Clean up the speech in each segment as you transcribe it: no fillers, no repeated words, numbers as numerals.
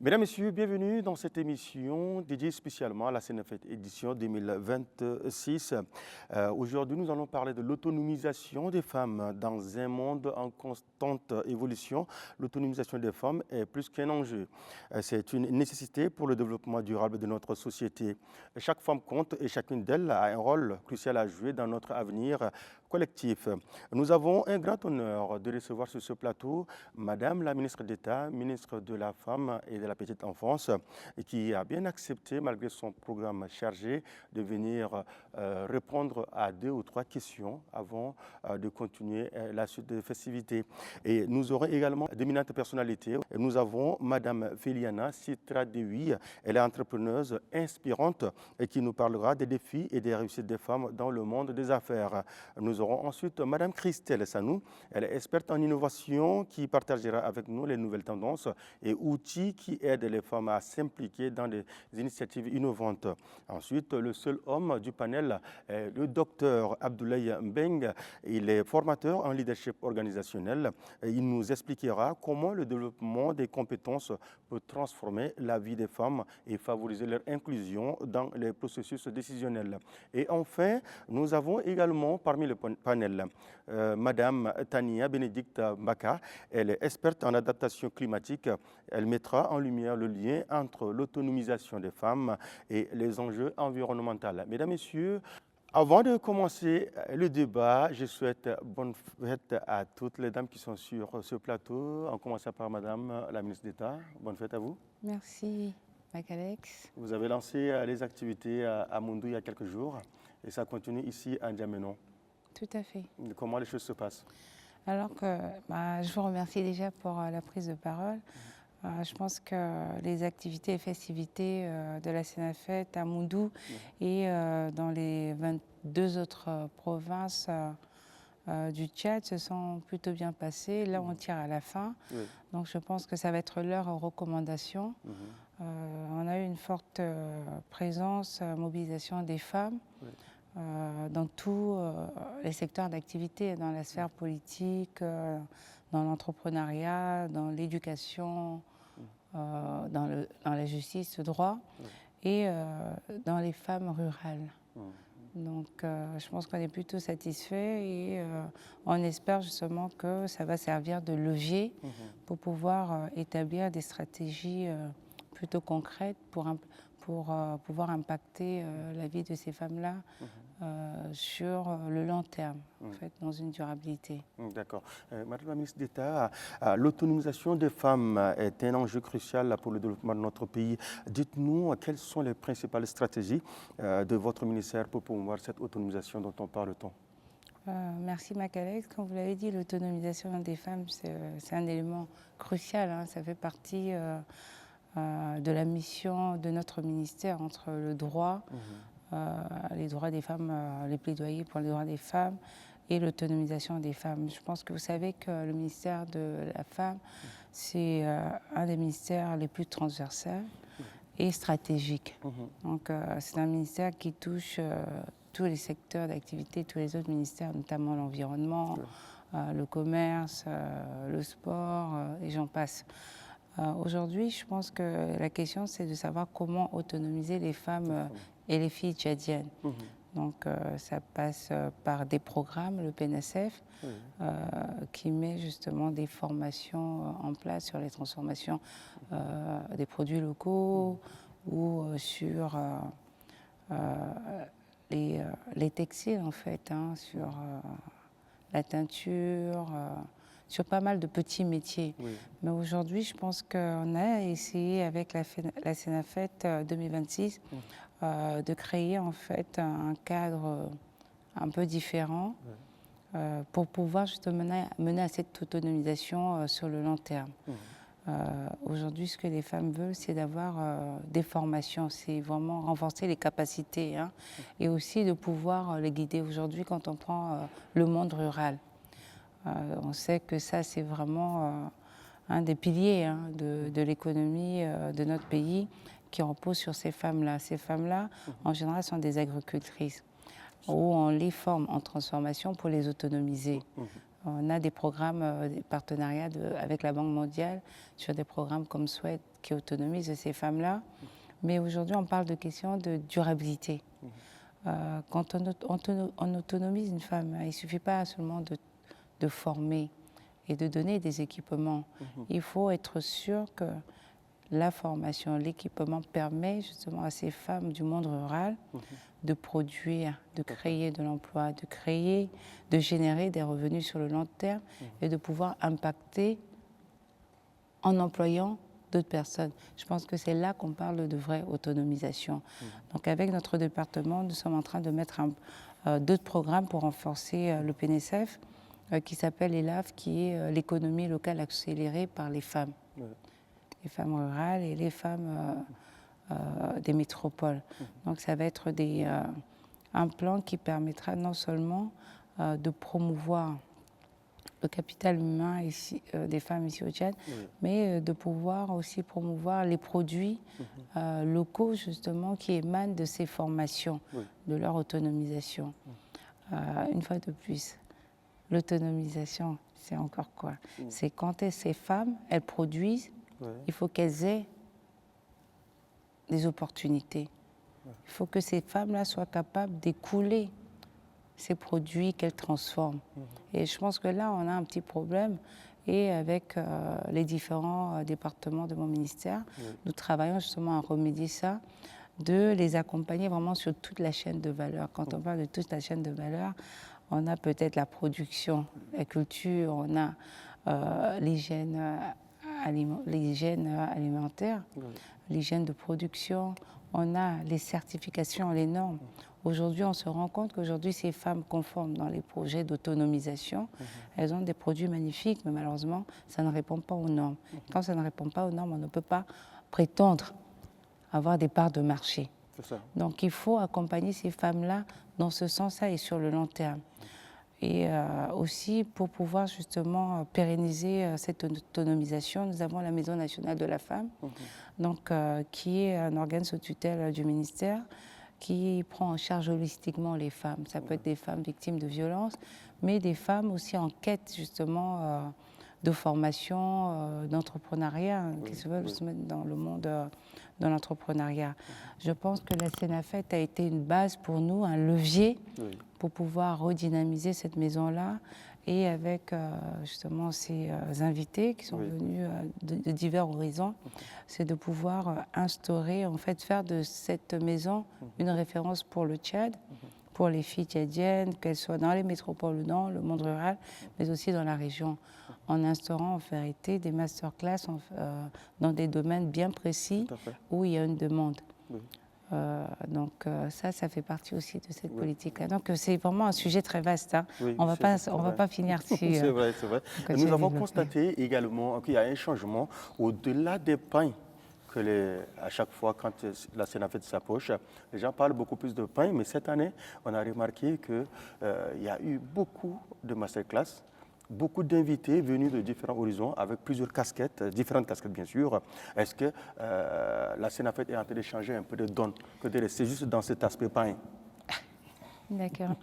Mesdames, Messieurs, bienvenue dans cette émission dédiée spécialement à la CNFET édition 2026. Aujourd'hui, nous allons parler de l'autonomisation des femmes dans un monde en constante évolution. L'autonomisation des femmes est plus qu'un enjeu. C'est une nécessité pour le développement durable de notre société. Chaque femme compte et chacune d'elles a un rôle crucial à jouer dans notre avenir collectif. Nous avons un grand honneur de recevoir sur ce plateau Madame la ministre d'État, ministre de la Femme et de la Petite Enfance, et qui a bien accepté, malgré son programme chargé, de venir répondre à 2 ou 3 questions avant de continuer la suite des festivités. Et nous aurons également d'éminentes personnalités. Nous avons Madame Féliana Sitra-Dewi, elle est entrepreneuse inspirante et qui nous parlera des défis et des réussites des femmes dans le monde des affaires. Nous aurons ensuite Madame Christelle Sanou, elle est experte en innovation qui partagera avec nous les nouvelles tendances et outils qui aident les femmes à s'impliquer dans des initiatives innovantes. Ensuite, le seul homme du panel est le docteur Abdoulaye Mbeng. Il est formateur en leadership organisationnel. Il nous expliquera comment le développement des compétences peut transformer la vie des femmes et favoriser leur inclusion dans les processus décisionnels. Et enfin, nous avons également parmi le panel Madame Tania Bénédicte Mbaka. Elle est experte en adaptation climatique. Elle mettra en lumière le lien entre l'autonomisation des femmes et les enjeux environnementaux. Mesdames, Messieurs, avant de commencer le débat, je souhaite bonne fête à toutes les dames qui sont sur ce plateau, en commençant par Madame la ministre d'État. Bonne fête à vous. Merci, Macalex. Vous avez lancé les activités à Moundou il y a quelques jours et ça continue ici à N'Djamena. Tout à fait. Comment les choses se passent? Alors que je vous remercie déjà pour la prise de parole. Je pense que les activités et festivités de la CNFET à Moundou et dans les 22 autres provinces du Tchad se sont plutôt bien passées. Là, on tire à la fin. Oui. Donc, je pense que ça va être l'heure aux recommandations. On a eu une forte présence, mobilisation des femmes. Oui. Dans tous les secteurs d'activité, dans la sphère politique, dans l'entrepreneuriat, dans l'éducation, dans la justice, le droit, et dans les femmes rurales. Donc je pense qu'on est plutôt satisfait et on espère justement que ça va servir de levier pour pouvoir établir des stratégies plutôt concrètes pour pouvoir impacter la vie de ces femmes-là sur le long terme, en fait, dans une durabilité. D'accord. Madame la ministre d'État, l'autonomisation des femmes est un enjeu crucial pour le développement de notre pays. Dites-nous quelles sont les principales stratégies de votre ministère pour promouvoir cette autonomisation dont on parle tant? Merci Macalex. Comme vous l'avez dit, l'autonomisation des femmes, c'est un élément crucial, hein. Ça fait partie de la mission de notre ministère entre le droit, les droits des femmes, les plaidoyers pour les droits des femmes et l'autonomisation des femmes. Je pense que vous savez que le ministère de la femme, c'est un des ministères les plus transversaux et stratégiques. Donc c'est un ministère qui touche tous les secteurs d'activité, tous les autres ministères, notamment l'environnement, le commerce, le sport, et j'en passe. Aujourd'hui, je pense que la question, c'est de savoir comment autonomiser les femmes et les filles tchadiennes. Donc, ça passe par des programmes, le PNSF, qui met justement des formations en place sur les transformations des produits locaux ou sur les textiles, en fait, hein, sur la teinture, sur pas mal de petits métiers. Mais aujourd'hui, je pense qu'on a essayé avec la CNFET 2026 de créer en fait un cadre un peu différent pour pouvoir justement mener à cette autonomisation sur le long terme. Aujourd'hui, ce que les femmes veulent, c'est d'avoir des formations, c'est vraiment renforcer les capacités, hein, et aussi de pouvoir les guider. Aujourd'hui, quand on prend le monde rural, on sait que ça, c'est vraiment un des piliers, hein, de l'économie de notre pays qui repose sur ces femmes-là. Ces femmes-là, en général, sont des agricultrices où on les forme en transformation pour les autonomiser. On a des programmes, des partenariats avec la Banque mondiale sur des programmes comme Sweat qui autonomisent ces femmes-là. Mais aujourd'hui, on parle de questions de durabilité. Quand on autonomise une femme, il ne suffit pas seulement de former et de donner des équipements. Il faut être sûr que la formation, l'équipement permet justement à ces femmes du monde rural de produire, de créer de l'emploi, de générer des revenus sur le long terme et de pouvoir impacter en employant d'autres personnes. Je pense que c'est là qu'on parle de vraie autonomisation. Donc avec notre département, nous sommes en train de mettre d'autres programmes pour renforcer le PNSF qui s'appelle ELAF, qui est l'économie locale accélérée par les femmes. Les femmes rurales et les femmes des métropoles. Donc ça va être un plan qui permettra non seulement de promouvoir le capital humain ici, des femmes ici au Tchad, mais de pouvoir aussi promouvoir les produits locaux justement qui émanent de ces formations, de leur autonomisation. Une fois de plus, l'autonomisation, c'est encore quoi? C'est quand ces femmes, elles produisent, il faut qu'elles aient des opportunités. Il faut que ces femmes-là soient capables d'écouler ces produits qu'elles transforment. Et je pense que là, on a un petit problème. Et avec les différents départements de mon ministère, nous travaillons justement à remédier ça, de les accompagner vraiment sur toute la chaîne de valeur. Quand on parle de toute la chaîne de valeur, on a peut-être la production, la culture, on a l'hygiène alimentaire, l'hygiène de production, on a les certifications, les normes. Aujourd'hui, on se rend compte qu'aujourd'hui, ces femmes conforment dans les projets d'autonomisation. Elles ont des produits magnifiques, mais malheureusement, ça ne répond pas aux normes. Quand ça ne répond pas aux normes, on ne peut pas prétendre avoir des parts de marché. Donc, il faut accompagner ces femmes-là dans ce sens-là et sur le long terme. Et aussi, pour pouvoir justement pérenniser cette autonomisation, nous avons la Maison nationale de la femme, donc, qui est un organe sous tutelle du ministère, qui prend en charge holistiquement les femmes. Ça peut être des femmes victimes de violences, mais des femmes aussi en quête justement de formation, d'entrepreneuriat, qui se veulent se mettre dans le monde de l'entrepreneuriat. Je pense que la Sénafet a été une base pour nous, un levier pour pouvoir redynamiser cette maison-là. Et avec justement ces invités qui sont venus de divers horizons, c'est de pouvoir instaurer, en fait, faire de cette maison une référence pour le Tchad, pour les filles tchadiennes, qu'elles soient dans les métropoles ou dans le monde rural, mais aussi dans la région, en instaurant en vérité des masterclass dans des domaines bien précis où il y a une demande. Donc ça fait partie aussi de cette politique-là. Donc c'est vraiment un sujet très vaste. Hein. On va pas finir dessus. C'est vrai, c'est vrai. Nous avons constaté également qu'il y a un changement au-delà des pains. À chaque fois, quand la Sénafet s'approche, les gens parlent beaucoup plus de pain, mais cette année, on a remarqué qu'il y a eu beaucoup de masterclass, beaucoup d'invités venus de différents horizons avec plusieurs casquettes, différentes casquettes bien sûr. Est-ce que la Sénafet est en train de changer un peu de donne, que de rester juste dans cet aspect pain? D'accord.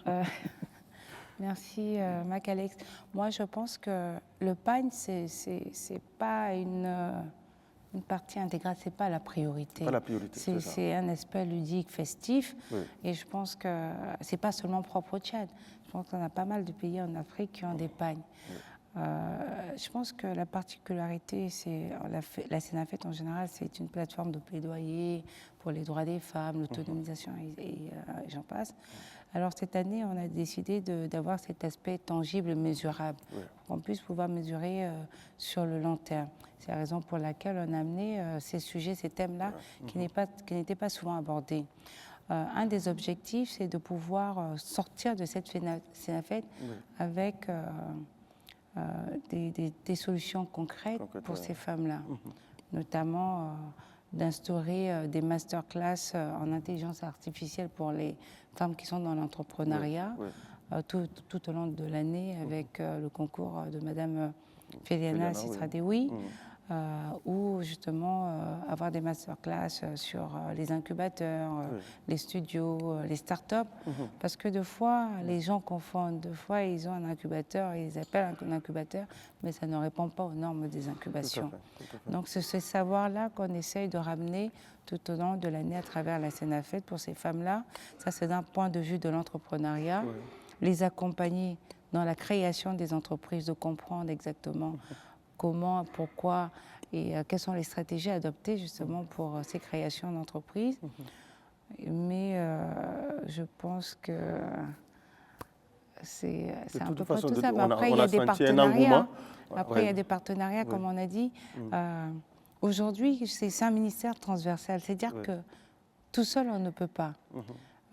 Merci, Mac-Alex. Moi, je pense que le pain, c'est pas une partie intégrale, c'est pas la priorité. Pas la priorité, c'est un aspect ludique, festif, et je pense que c'est pas seulement propre au Tchad. Je pense qu'on a pas mal de pays en Afrique qui ont des pagnes. Je pense que la particularité, c'est la Sénafet en général, c'est une plateforme de plaidoyer pour les droits des femmes, l'autonomisation et j'en passe. Alors cette année, on a décidé d'avoir cet aspect tangible, mesurable, pour qu'on puisse pouvoir mesurer sur le long terme. C'est la raison pour laquelle on a amené ces sujets, ces thèmes-là, qui n'étaient pas souvent abordés. Un des objectifs, c'est de pouvoir sortir de cette Sénafet avec des solutions concrètes pour ces femmes-là, notamment d'instaurer des masterclass en intelligence artificielle pour les femmes qui sont dans l'entrepreneuriat tout au long de l'année avec le concours de Madame Féliana Citradewi. ou justement avoir des masterclass sur les incubateurs, les studios, les startups, parce que deux fois, les gens confondent. Deux fois, ils ont un incubateur, ils appellent un incubateur, mais ça ne répond pas aux normes des incubations. Tout à fait. Donc, c'est ce savoir-là qu'on essaye de ramener tout au long de l'année à travers la Sénafed pour ces femmes-là. Ça, c'est d'un point de vue de l'entrepreneuriat. Les accompagner dans la création des entreprises, de comprendre exactement comment, pourquoi et quelles sont les stratégies adoptées justement pour ces créations d'entreprises. Mais je pense que c'est à peu près tout ça. Mais après, il y a des partenariats. Après, il y a des partenariats, comme on a dit. Aujourd'hui, c'est un ministère transversal. C'est-à-dire que tout seul, on ne peut pas.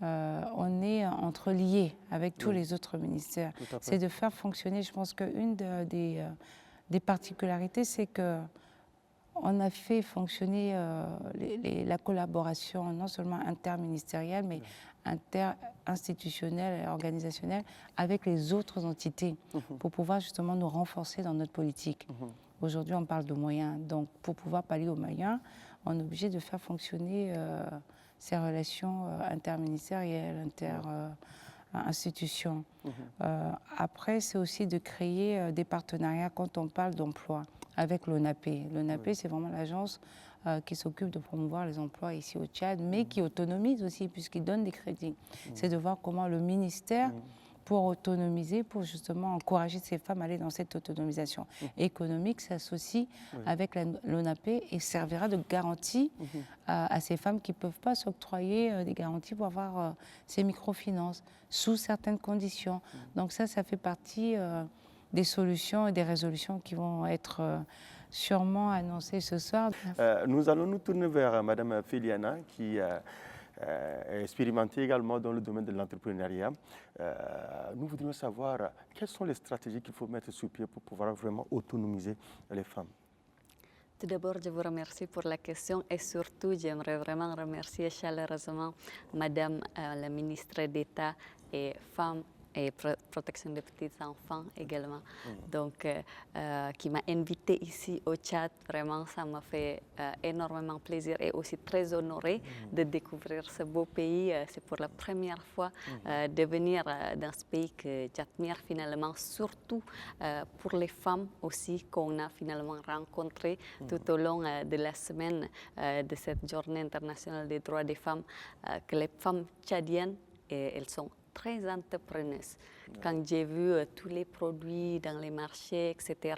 On est entreliés avec tous les autres ministères. C'est de faire fonctionner, je pense qu'une des particularités, c'est qu'on a fait fonctionner la collaboration non seulement interministérielle, mais interinstitutionnelle et organisationnelle avec les autres entités pour pouvoir justement nous renforcer dans notre politique. Aujourd'hui, on parle de moyens. Donc, pour pouvoir pallier aux moyens, on est obligé de faire fonctionner ces relations interministérielles, institutions. Après, c'est aussi de créer des partenariats quand on parle d'emploi avec l'ONAPE. L'ONAPE, c'est vraiment l'agence qui s'occupe de promouvoir les emplois ici au Tchad, mais qui autonomise aussi, puisqu'il donne des crédits. C'est de voir comment le ministère, pour autonomiser, pour justement encourager ces femmes à aller dans cette autonomisation économique, s'associe avec l'ONAPE et servira de garantie à ces femmes qui ne peuvent pas s'octroyer des garanties pour avoir ces microfinances sous certaines conditions. Donc ça fait partie des solutions et des résolutions qui vont être sûrement annoncées ce soir. Nous allons nous tourner vers Mme Filiana qui est expérimentée également dans le domaine de l'entrepreneuriat. Nous voudrions savoir quelles sont les stratégies qu'il faut mettre sur pied pour pouvoir vraiment autonomiser les femmes. Tout d'abord, je vous remercie pour la question et surtout, j'aimerais vraiment remercier chaleureusement Madame la ministre d'État et Femmes et protection des petits enfants également, donc qui m'a invitée ici au Tchad. Vraiment, ça m'a fait énormément plaisir et aussi très honorée de découvrir ce beau pays. C'est pour la première fois de venir dans ce pays que j'admire finalement, surtout pour les femmes aussi qu'on a finalement rencontrées tout au long de la semaine de cette journée internationale des droits des femmes, que les femmes tchadiennes, elles sont très entrepreneuses. Quand j'ai vu tous les produits dans les marchés, etc.,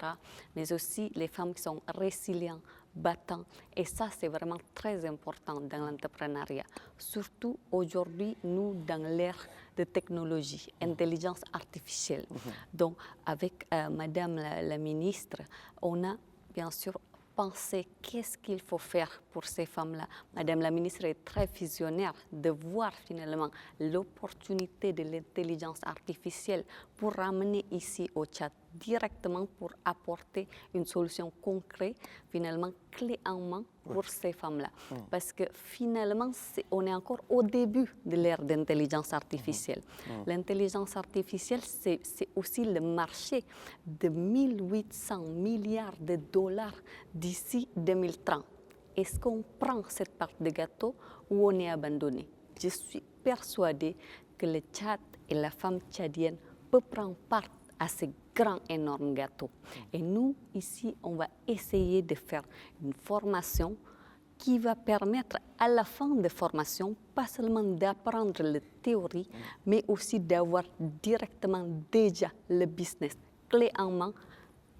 mais aussi les femmes qui sont résilientes, battantes, et ça c'est vraiment très important dans l'entrepreneuriat. Surtout aujourd'hui, nous dans l'ère de technologie, intelligence artificielle. Donc avec Madame la ministre, on a bien sûr penser qu'est-ce qu'il faut faire pour ces femmes-là. Madame la ministre est très visionnaire de voir finalement l'opportunité de l'intelligence artificielle pour ramener ici au Tchad directement pour apporter une solution concrète, finalement clé en main pour ces femmes-là. Parce que finalement, on est encore au début de l'ère d'intelligence artificielle. L'intelligence artificielle, c'est aussi le marché de 1800 milliards de dollars d'ici 2030. Est-ce qu'on prend cette part de gâteau ou on est abandonné? Je suis persuadée que le Tchad et la femme tchadienne peuvent prendre part à ce grand, énorme gâteau. Et nous, ici, on va essayer de faire une formation qui va permettre à la fin de formation, pas seulement d'apprendre la théorie, mais aussi d'avoir directement déjà le business clé en main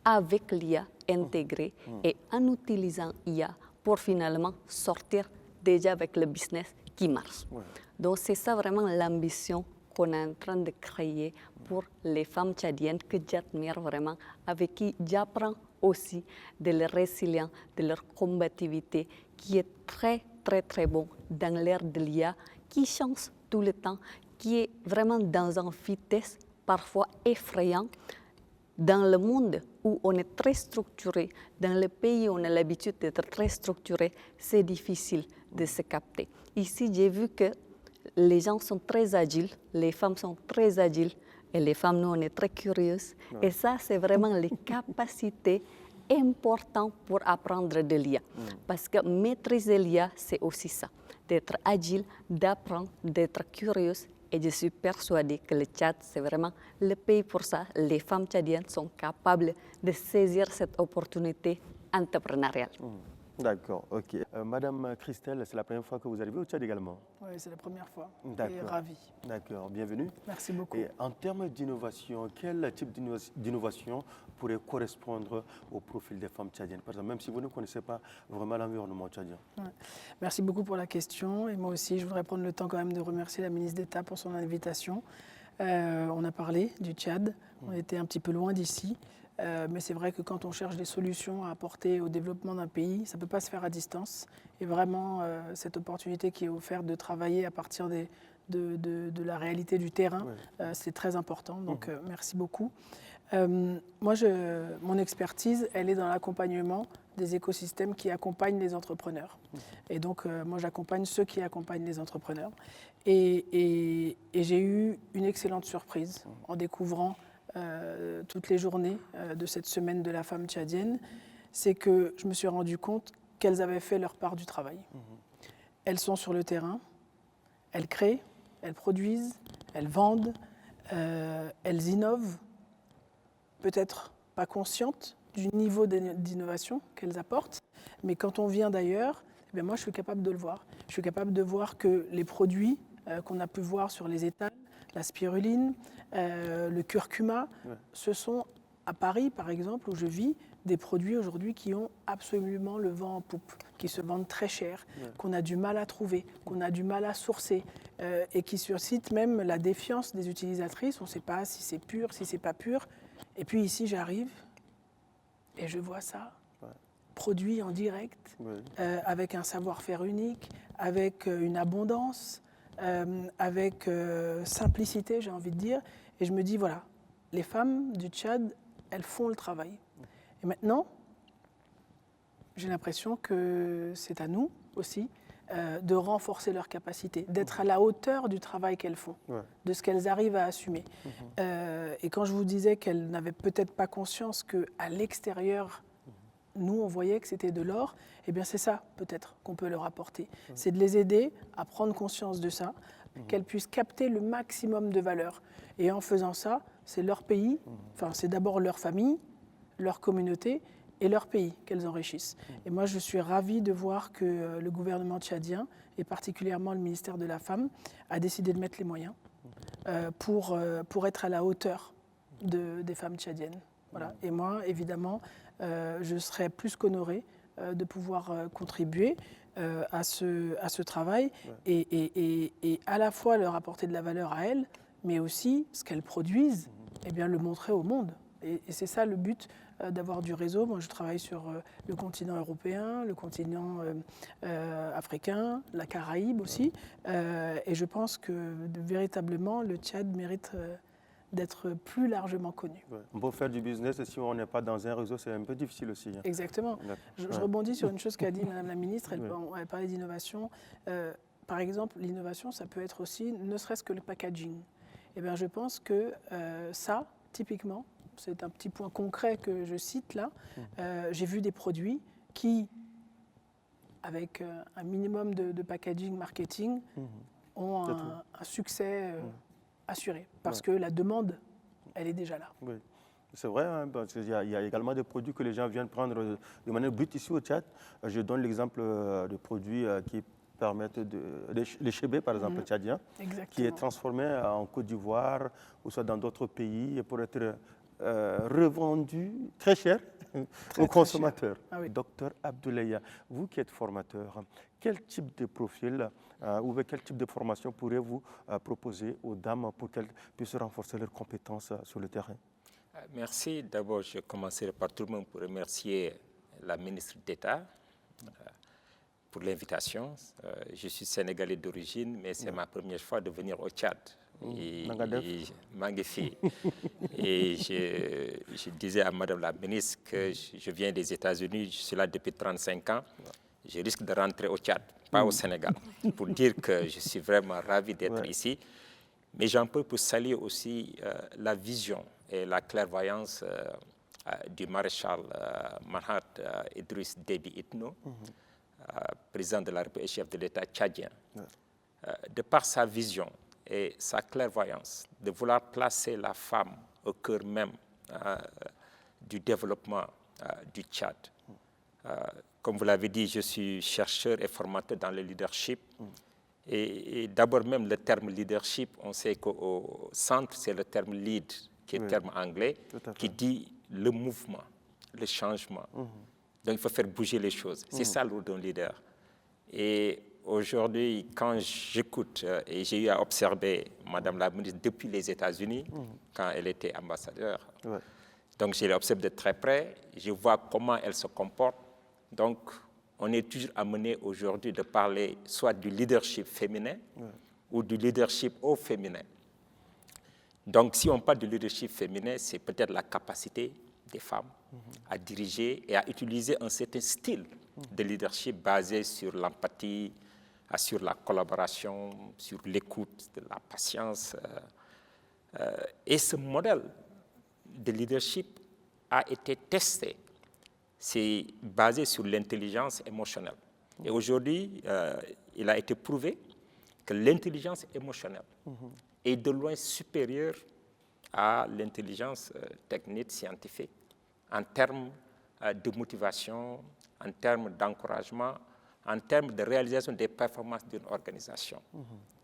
avec l'IA intégrée et en utilisant l'IA pour finalement sortir déjà avec le business qui marche. Donc c'est ça vraiment l'ambition qu'on est en train de créer pour les femmes tchadiennes que j'admire vraiment, avec qui j'apprends aussi de leur résilience, de leur combativité, qui est très, très, très bon dans l'ère de l'IA, qui change tout le temps, qui est vraiment dans une vitesse parfois effrayante. Dans le monde où on est très structuré, dans le pays où on a l'habitude d'être très structuré, c'est difficile de se capter. Ici, j'ai vu que les gens sont très agiles, les femmes sont très agiles, et les femmes, nous, on est très curieuses. Et ça, c'est vraiment les capacités important pour apprendre de l'IA. Parce que maîtriser l'IA, c'est aussi ça, d'être agile, d'apprendre, d'être curieuse. Et je suis persuadée que le Tchad, c'est vraiment le pays pour ça. Les femmes tchadiennes sont capables de saisir cette opportunité entrepreneuriale. D'accord, ok. Madame Christelle, c'est la première fois que vous arrivez au Tchad également? Oui, c'est la première fois. D'accord. Et ravie. D'accord, bienvenue. Merci beaucoup. Et en termes d'innovation, quel type d'innovation pourrait correspondre au profil des femmes tchadiennes? Par exemple, même si vous ne connaissez pas vraiment l'environnement tchadien. Ouais. Merci beaucoup pour la question. Et moi aussi, je voudrais prendre le temps quand même de remercier la ministre d'État pour son invitation. On a parlé du Tchad. On était un petit peu loin d'ici. Mais c'est vrai que quand on cherche des solutions à apporter au développement d'un pays, ça ne peut pas se faire à distance. Et vraiment, cette opportunité qui est offerte de travailler à partir de la réalité du terrain, c'est très important. Donc, merci beaucoup. Moi, mon expertise, elle est dans l'accompagnement des écosystèmes qui accompagnent les entrepreneurs. Et donc, moi, j'accompagne ceux qui accompagnent les entrepreneurs. Et j'ai eu une excellente surprise en découvrant toutes les journées de cette semaine de la femme tchadienne, c'est que je me suis rendu compte qu'elles avaient fait leur part du travail. Elles sont sur le terrain, elles créent, elles produisent, elles vendent, elles innovent, peut-être pas conscientes du niveau d'innovation qu'elles apportent, mais quand on vient d'ailleurs, eh bien moi je suis capable de le voir. Je suis capable de voir que les produits qu'on a pu voir sur les étals, la spiruline, le curcuma, ce sont à Paris par exemple où je vis des produits aujourd'hui qui ont absolument le vent en poupe, qui se vendent très cher, qu'on a du mal à trouver, qu'on a du mal à sourcer et qui suscitent même la défiance des utilisatrices. On ne sait pas si c'est pur, si c'est pas pur. Et puis ici j'arrive et je vois ça, produit en direct, avec un savoir-faire unique, avec une abondance, avec simplicité, j'ai envie de dire. Et je me dis, voilà, les femmes du Tchad, elles font le travail. Et maintenant, j'ai l'impression que c'est à nous aussi de renforcer leurs capacités, d'être à la hauteur du travail qu'elles font, de ce qu'elles arrivent à assumer. Et quand je vous disais qu'elles n'avaient peut-être pas conscience qu'à l'extérieur, nous, on voyait que c'était de l'or, eh bien c'est ça peut-être qu'on peut leur apporter. C'est de les aider à prendre conscience de ça, qu'elles puissent capter le maximum de valeur. Et en faisant ça, c'est leur pays, enfin c'est d'abord leur famille, leur communauté et leur pays qu'elles enrichissent. Et moi, je suis ravie de voir que le gouvernement tchadien, et particulièrement le ministère de la Femme, a décidé de mettre les moyens pour être à la hauteur des femmes tchadiennes. Voilà. Et moi, évidemment, je serais plus qu'honorée de pouvoir contribuer à ce travail et à la fois leur apporter de la valeur à elles, mais aussi ce qu'elles produisent, eh bien, le montrer au monde. Et c'est ça le but d'avoir du réseau. Moi, je travaille sur le continent européen, le continent africain, la Caraïbe aussi. Et je pense que véritablement, le Tchad mérite d'être plus largement connu. On peut faire du business et si on n'est pas dans un réseau, c'est un peu difficile aussi. Hein. Exactement. Je rebondis sur une chose qu'a dit Madame la Ministre. Elle parlait d'innovation. Par exemple, l'innovation, ça peut être aussi, ne serait-ce que le packaging. Eh bien, je pense que ça, typiquement, c'est un petit point concret que je cite là. J'ai vu des produits qui, avec un minimum de packaging, marketing, ont un succès assuré. Parce que la demande, elle est déjà là. Oui. C'est vrai, hein, parce qu'il y a également des produits que les gens viennent prendre de manière brute ici au Tchad. Je donne l'exemple de produits qui permettent les chébés, par exemple, tchadien, qui est transformé en Côte d'Ivoire ou soit dans d'autres pays pour être revendu très cher aux consommateurs. Ah oui. Docteur Abdoulaye, vous qui êtes formateur, quel type de profil ou quel type de formation pourrez-vous proposer aux dames pour qu'elles puissent renforcer leurs compétences sur le terrain? Merci. D'abord, je commencerai par tout le monde pour remercier la ministre d'État pour l'invitation. Je suis sénégalais d'origine, mais c'est ma première fois de venir au Tchad. Et je disais à Madame la ministre que je viens des États-Unis, je suis là depuis 35 ans. Je risque de rentrer au Tchad, pas au Sénégal, pour dire que je suis vraiment ravi d'être ici. Mais j'en peux pour saluer aussi la vision et la clairvoyance du maréchal Mahat Idriss Déby Itno, président de la République et chef de l'État tchadien. De par sa vision et sa clairvoyance de vouloir placer la femme au cœur même du développement du Tchad. Comme vous l'avez dit, je suis chercheur et formateur dans le leadership. Et d'abord même le terme leadership, on sait qu'au centre, c'est le terme lead, qui est le terme anglais, qui dit le mouvement, le changement. Donc il faut faire bouger les choses. C'est ça le rôle d'un leader. Et aujourd'hui, quand j'écoute, et j'ai eu à observer Madame la ministre depuis les États-Unis, quand elle était ambassadeur, donc je l'ai observé de très près, je vois comment elle se comporte. Donc on est toujours amené aujourd'hui de parler soit du leadership féminin ou du leadership au féminin. Donc si on parle du leadership féminin, c'est peut-être la capacité des femmes à diriger et à utiliser un certain style de leadership basé sur l'empathie, sur la collaboration, sur l'écoute, de la patience. Et ce modèle de leadership a été testé. C'est basé sur l'intelligence émotionnelle. Et aujourd'hui, il a été prouvé que l'intelligence émotionnelle est de loin supérieure à l'intelligence technique, scientifique, en termes de motivation, en termes d'encouragement, en termes de réalisation des performances d'une organisation.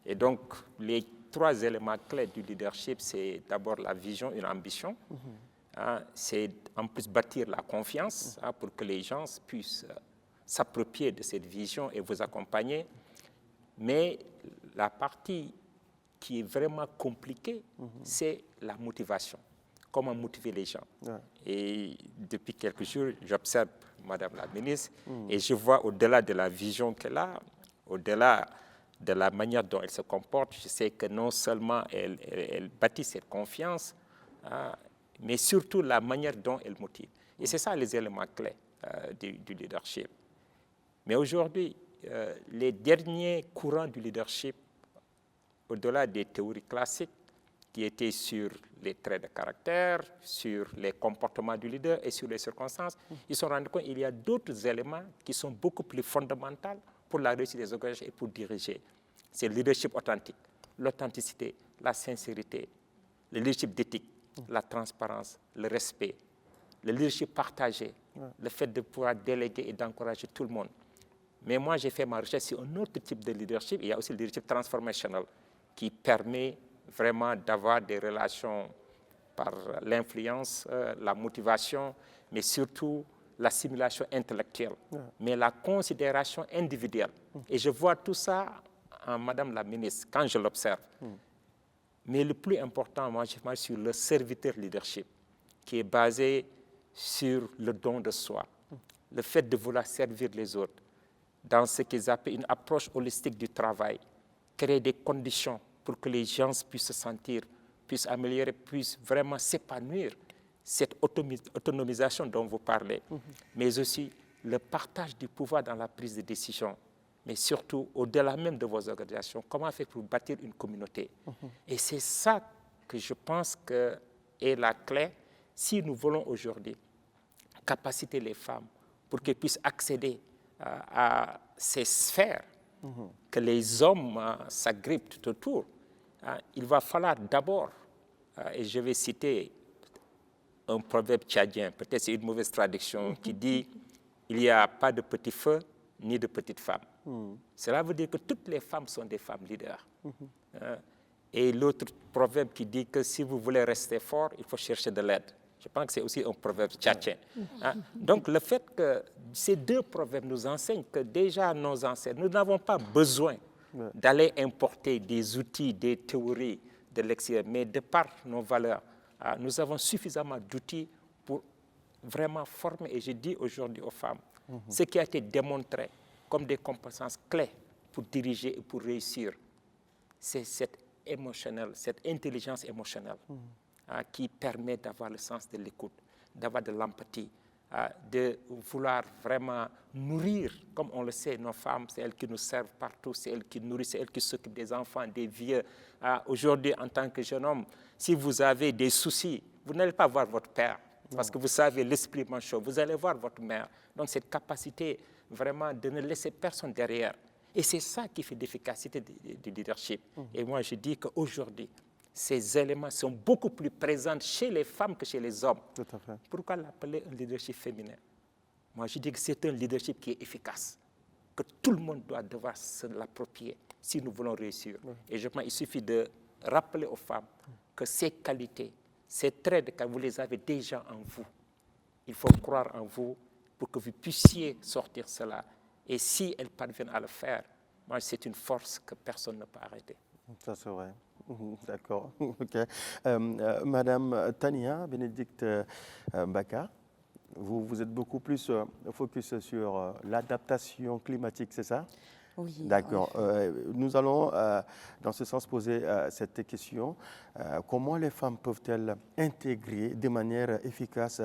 Et donc, les 3 éléments clés du leadership, c'est d'abord la vision, une ambition. C'est en plus bâtir la confiance pour que les gens puissent s'approprier de cette vision et vous accompagner. Mais la partie qui est vraiment compliquée, c'est la motivation. Comment motiver les gens. Et depuis quelques jours, j'observe Madame la ministre et je vois au-delà de la vision qu'elle a, au-delà de la manière dont elle se comporte, je sais que non seulement elle bâtit cette confiance, mais surtout la manière dont elle motive. Et c'est ça les éléments clés du leadership. Mais aujourd'hui, les derniers courants du leadership, au-delà des théories classiques, qui étaient sur les traits de caractère, sur les comportements du leader et sur les circonstances, ils se sont rendus compte qu'il y a d'autres éléments qui sont beaucoup plus fondamentaux pour la réussite des organisations et pour diriger. C'est le leadership authentique, l'authenticité, la sincérité, le leadership d'éthique, la transparence, le respect, le leadership partagé, le fait de pouvoir déléguer et d'encourager tout le monde. Mais moi, j'ai fait ma recherche sur un autre type de leadership. Il y a aussi le leadership transformationnel qui permet vraiment d'avoir des relations par l'influence, la motivation, mais surtout l'assimilation intellectuelle, mais la considération individuelle. Et je vois tout ça en Madame la ministre, quand je l'observe. Mais le plus important, moi, je marche sur le serviteur leadership, qui est basé sur le don de soi, le fait de vouloir servir les autres, dans ce qu'ils appellent une approche holistique du travail, créer des conditions pour que les gens puissent se sentir, puissent améliorer, puissent vraiment s'épanouir. Cette autonomisation dont vous parlez, mais aussi le partage du pouvoir dans la prise de décision, mais surtout au-delà même de vos organisations, comment faire pour bâtir une communauté. Et c'est ça que je pense que est la clé si nous voulons aujourd'hui capaciter les femmes pour qu'elles puissent accéder à ces sphères que les hommes s'agrippent tout autour. Il va falloir d'abord, et je vais citer un proverbe tchadien, peut-être c'est une mauvaise traduction, qui dit « il n'y a pas de petit feu ni de petite femme ». Cela veut dire que toutes les femmes sont des femmes leaders. Et l'autre proverbe qui dit que si vous voulez rester fort, il faut chercher de l'aide. Je pense que c'est aussi un proverbe tchatchien. Donc le fait que ces 2 proverbes nous enseignent que déjà nos ancêtres, nous n'avons pas besoin d'aller importer des outils, des théories de l'extérieur, mais de par nos valeurs, nous avons suffisamment d'outils pour vraiment former, et je dis aujourd'hui aux femmes, ce qui a été démontré comme des compétences clés pour diriger et pour réussir, c'est cette intelligence émotionnelle qui permet d'avoir le sens de l'écoute, d'avoir de l'empathie, de vouloir vraiment nourrir, comme on le sait, nos femmes, c'est elles qui nous servent partout, c'est elles qui nourrissent, c'est elles qui s'occupent des enfants, des vieux. Aujourd'hui, en tant que jeune homme, si vous avez des soucis, vous n'allez pas voir votre père Parce que vous savez, l'esprit manchot, vous allez voir votre mère. Donc cette capacité vraiment de ne laisser personne derrière. Et c'est ça qui fait l'efficacité du leadership. Et moi, je dis qu'aujourd'hui, ces éléments sont beaucoup plus présents chez les femmes que chez les hommes. Tout à fait. Pourquoi l'appeler un leadership féminin? Moi, je dis que c'est un leadership qui est efficace, que tout le monde doit devoir se l'approprier si nous voulons réussir. Et je pense qu'il suffit de rappeler aux femmes que ces qualités, ces traits de caractère, vous les avez déjà en vous. Il faut croire en vous pour que vous puissiez sortir cela. Et si elles parviennent à le faire, moi, c'est une force que personne ne peut arrêter. Ça, c'est vrai. D'accord. OK. Madame Tania Bénédicte Mbaka, vous êtes beaucoup plus focus sur l'adaptation climatique, c'est ça? Oui. D'accord. Nous allons, dans ce sens, poser cette question. Comment les femmes peuvent-elles intégrer de manière efficace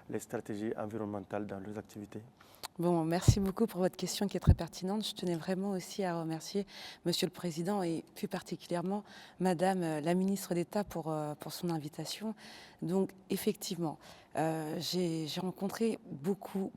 les stratégies environnementales dans leurs activités? Bon, merci beaucoup pour votre question qui est très pertinente. Je tenais vraiment aussi à remercier Monsieur le Président et plus particulièrement Madame la ministre d'État pour son invitation. Donc, effectivement, j'ai rencontré beaucoup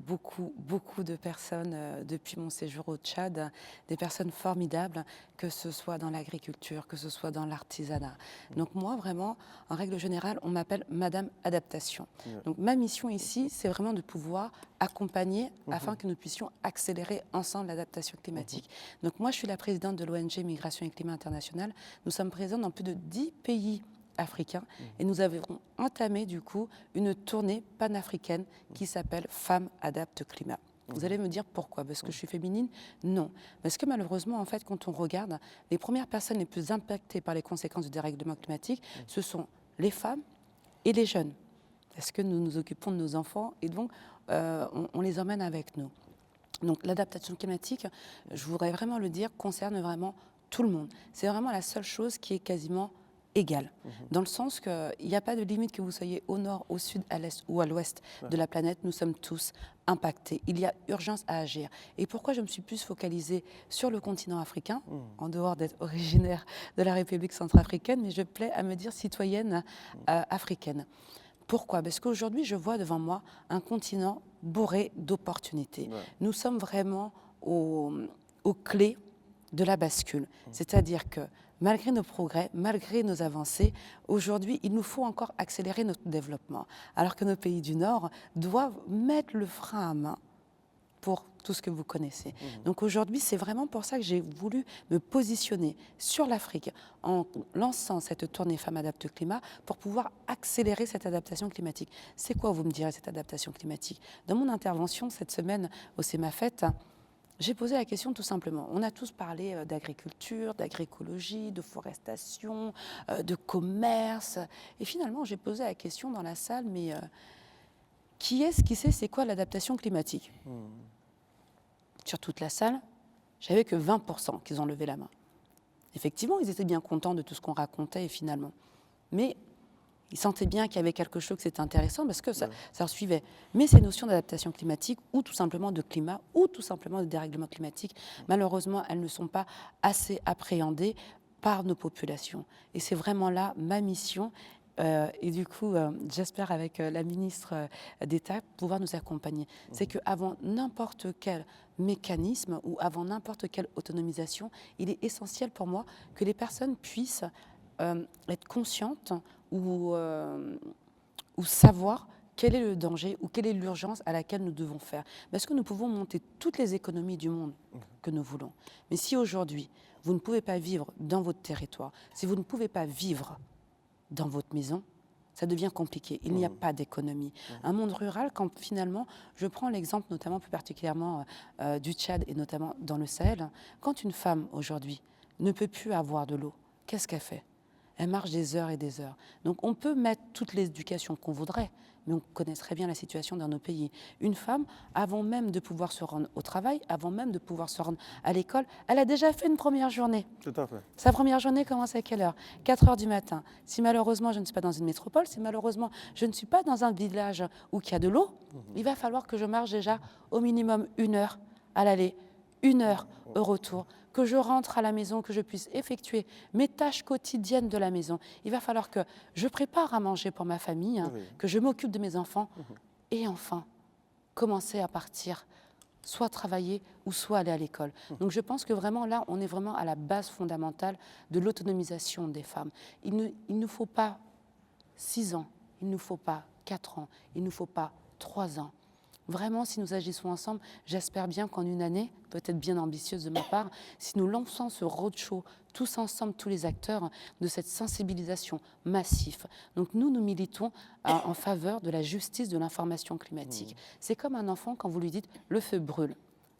de personnes depuis mon séjour au Tchad, des personnes formidables, que ce soit dans l'agriculture, que ce soit dans l'artisanat. Donc moi, vraiment, en règle générale, on m'appelle Madame Adaptation. Donc ma mission ici, c'est vraiment de pouvoir accompagner afin que nous puissions accélérer ensemble l'adaptation climatique. Donc moi, je suis la présidente de l'ONG Migration et Climat International. Nous sommes présents dans plus de 10 pays africains et nous avons entamé du coup une tournée panafricaine qui s'appelle Femmes Adaptent Climat. Vous allez me dire pourquoi? Parce que je suis féminine? Non. Parce que malheureusement, en fait, quand on regarde, les premières personnes les plus impactées par les conséquences du dérèglement climatique, ce sont les femmes et les jeunes. Parce que nous nous occupons de nos enfants et donc on les emmène avec nous. Donc l'adaptation climatique, je voudrais vraiment le dire, concerne vraiment tout le monde. C'est vraiment la seule chose qui est quasiment égale, dans le sens qu'il n'y a pas de limite que vous soyez au nord, au sud, à l'est ou à l'ouest de la planète, nous sommes tous impactés. Il y a urgence à agir. Et pourquoi je me suis plus focalisée sur le continent africain, en dehors d'être originaire de la République centrafricaine, mais je plais à me dire citoyenne africaine. Pourquoi? Parce qu'aujourd'hui, je vois devant moi un continent bourré d'opportunités. Nous sommes vraiment aux clés de la bascule. C'est-à-dire que malgré nos progrès, malgré nos avancées, aujourd'hui, il nous faut encore accélérer notre développement. Alors que nos pays du Nord doivent mettre le frein à main pour tout ce que vous connaissez. Donc aujourd'hui, c'est vraiment pour ça que j'ai voulu me positionner sur l'Afrique en lançant cette tournée Femmes Adaptent Climat pour pouvoir accélérer cette adaptation climatique. C'est quoi, vous me direz, cette adaptation climatique? Dans mon intervention cette semaine au CEMAFET, j'ai posé la question tout simplement. On a tous parlé d'agriculture, d'agroécologie, de forestation, de commerce. Et finalement, j'ai posé la question dans la salle, mais qui est-ce qui sait c'est quoi l'adaptation climatique? Sur toute la salle, j'avais que 20% qui ont levé la main. Effectivement, ils étaient bien contents de tout ce qu'on racontait, et finalement. Mais ils sentaient bien qu'il y avait quelque chose qui était intéressant parce que ça leur suivait. Mais ces notions d'adaptation climatique ou tout simplement de climat ou tout simplement de dérèglement climatique, malheureusement, elles ne sont pas assez appréhendées par nos populations. Et c'est vraiment là ma mission. Et du coup, j'espère avec la ministre d'État pouvoir nous accompagner. C'est qu'avant n'importe quel mécanisme ou avant n'importe quelle autonomisation, il est essentiel pour moi que les personnes puissent être conscientes ou savoir quel est le danger ou quelle est l'urgence à laquelle nous devons faire. Parce que nous pouvons monter toutes les économies du monde que nous voulons. Mais si aujourd'hui, vous ne pouvez pas vivre dans votre territoire, si vous ne pouvez pas vivre dans votre maison, ça devient compliqué. Il n'y a pas d'économie. Un monde rural, quand finalement, je prends l'exemple notamment plus particulièrement du Tchad et notamment dans le Sahel, quand une femme aujourd'hui ne peut plus avoir de l'eau, qu'est-ce qu'elle fait? Elle marche des heures et des heures. Donc on peut mettre toute l'éducation qu'on voudrait, mais on connaît très bien la situation dans nos pays. Une femme, avant même de pouvoir se rendre au travail, avant même de pouvoir se rendre à l'école, elle a déjà fait une première journée. Tout à fait. Sa première journée commence à quelle heure? 4 heures du matin. Si malheureusement je ne suis pas dans une métropole, si malheureusement je ne suis pas dans un village où il y a de l'eau, il va falloir que je marche déjà au minimum 1 heure à l'aller, 1 heure au retour, que je rentre à la maison, que je puisse effectuer mes tâches quotidiennes de la maison. Il va falloir que je prépare à manger pour ma famille, Oui. que je m'occupe de mes enfants et enfin commencer à partir, soit travailler ou soit aller à l'école. Donc je pense que vraiment là, on est vraiment à la base fondamentale de l'autonomisation des femmes. Il ne faut pas 6 ans, il ne nous faut pas 4 ans, il ne nous faut pas 3 ans. Vraiment, si nous agissons ensemble, j'espère bien qu'en une année, peut-être bien ambitieuse de ma part, si nous lançons ce roadshow, tous ensemble, tous les acteurs, de cette sensibilisation massive. Donc nous militons en faveur de la justice de l'information climatique. C'est comme un enfant quand vous lui dites « le feu brûle ».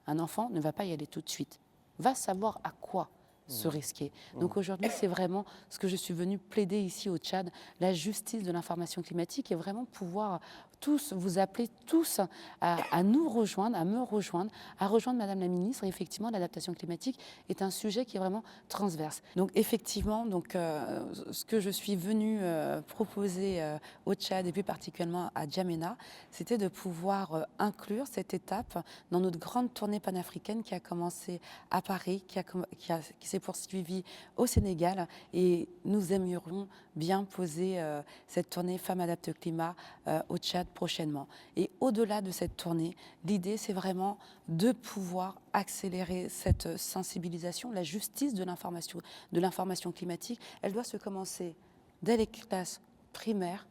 Un enfant ne va pas y aller tout de suite, va savoir à quoi se risquer. Donc aujourd'hui, c'est vraiment ce que je suis venue plaider ici au Tchad, la justice de l'information climatique et vraiment pouvoir tous vous appeler tous à nous rejoindre, à me rejoindre, à rejoindre Madame la Ministre. Et effectivement, l'adaptation climatique est un sujet qui est vraiment transverse. Donc effectivement, ce que je suis venue proposer au Tchad et plus particulièrement à Djamena, c'était de pouvoir inclure cette étape dans notre grande tournée panafricaine qui a commencé à Paris, qui s'est poursuivie au Sénégal. Et nous aimerions bien poser cette tournée Femmes adaptent climat au Tchad prochainement. Et au-delà de cette tournée, l'idée, c'est vraiment de pouvoir accélérer cette sensibilisation, la justice de l'information climatique. Elle doit se commencer dès les classes primaires,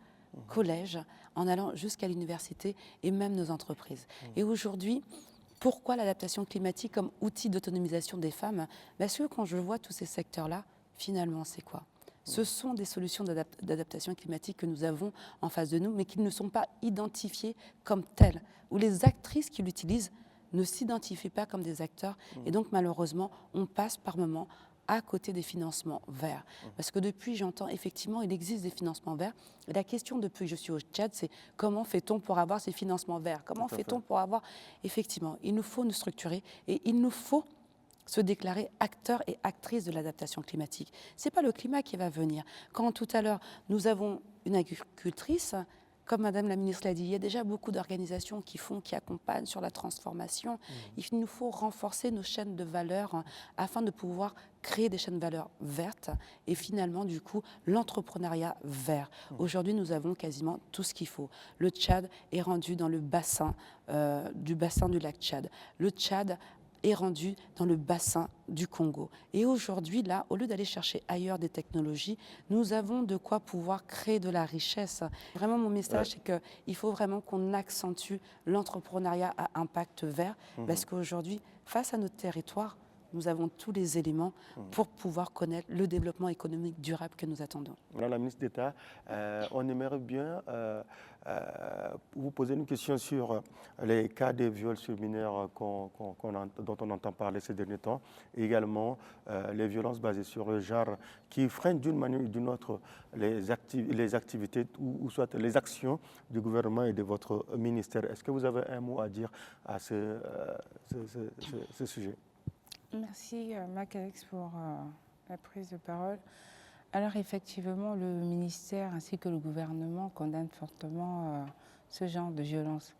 collèges, en allant jusqu'à l'université et même nos entreprises. Et aujourd'hui, pourquoi l'adaptation climatique comme outil d'autonomisation des femmes? Parce que quand je vois tous ces secteurs-là, finalement, c'est quoi? Ce sont des solutions d'adaptation climatique que nous avons en face de nous, mais qui ne sont pas identifiées comme telles, où les actrices qui l'utilisent ne s'identifient pas comme des acteurs. Et donc, malheureusement, on passe par moments à côté des financements verts. Parce que depuis, j'entends effectivement, il existe des financements verts. Et la question depuis que je suis au Tchad, c'est comment fait-on pour avoir ces financements verts? Comment fait-on pour avoir... Effectivement, il nous faut nous structurer et il nous faut se déclarer acteurs et actrices de l'adaptation climatique. Ce n'est pas le climat qui va venir. Quand tout à l'heure, nous avons une agricultrice, comme Madame la Ministre l'a dit, il y a déjà beaucoup d'organisations qui accompagnent sur la transformation. Il nous faut renforcer nos chaînes de valeur afin de pouvoir créer des chaînes de valeur vertes et finalement, du coup, l'entrepreneuriat vert. Aujourd'hui, nous avons quasiment tout ce qu'il faut. Le Tchad est rendu dans le bassin du lac Tchad. Le Tchad est rendu dans le bassin du Congo. Et aujourd'hui, là, au lieu d'aller chercher ailleurs des technologies, nous avons de quoi pouvoir créer de la richesse. Vraiment, mon message, c'est qu'il faut vraiment qu'on accentue l'entrepreneuriat à impact vert, parce qu'aujourd'hui, face à notre territoire, nous avons tous les éléments pour pouvoir connaître le développement économique durable que nous attendons. Madame la ministre d'État, on aimerait bien vous poser une question sur les cas de viols sur mineurs dont on entend parler ces derniers temps, et également les violences basées sur le genre qui freinent d'une manière ou d'une autre les activités ou soit les actions du gouvernement et de votre ministère. Est-ce que vous avez un mot à dire à ce sujet? Merci Mac-Alex pour la prise de parole. Alors effectivement, le ministère ainsi que le gouvernement condamnent fortement ce genre de violence.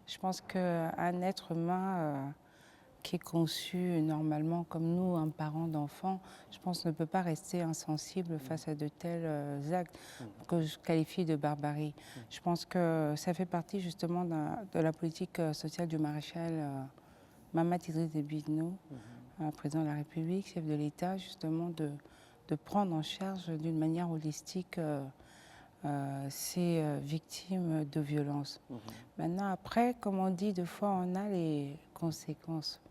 Je pense qu'un être humain qui est conçu normalement comme nous, un parent d'enfant, je pense ne peut pas rester insensible face à de tels actes que je qualifie de barbarie. Je pense que ça fait partie justement de la politique sociale du maréchal Mahamat Idriss Déby Itno, président de la République, chef de l'État, justement de prendre en charge d'une manière holistique ces victimes de violences. Maintenant, après, comme on dit, des fois, on a les conséquences.